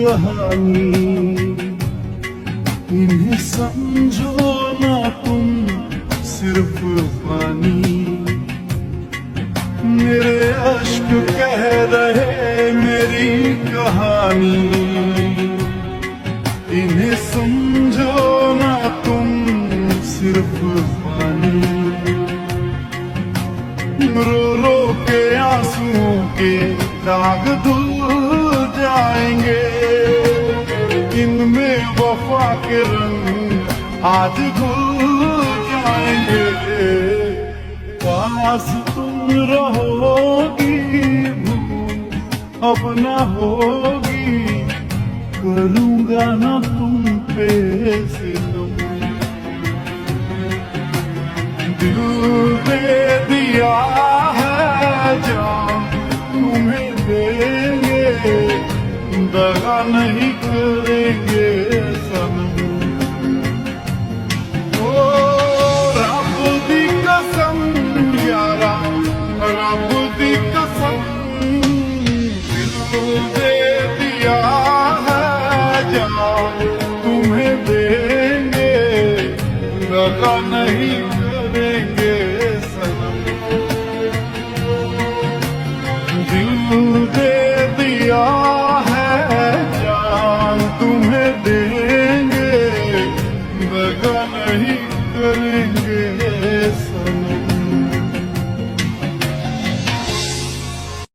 कहानी। इन्हें समझो ना तुम सिर्फ पानी। मेरे अश्क कह रहे मेरी कहानी। इन्हें समझो ना तुम सिर्फ पानी। रो रो के आंसुओं के दाग धुल जाएंगे। इनमें वफा के रंग आज घुल जाएंगे। पास तुम रहोगी भूल अब न होगी। करूँगा ना तुम पे सितम। दिल दे दिया है जान तुम्हें देंगे। दगा नहीं करेंगे सनम। ओ रब दी कसम यारा रब दी कसम। दिल दे दिया है जान तुम्हें देंगे। दगा नहीं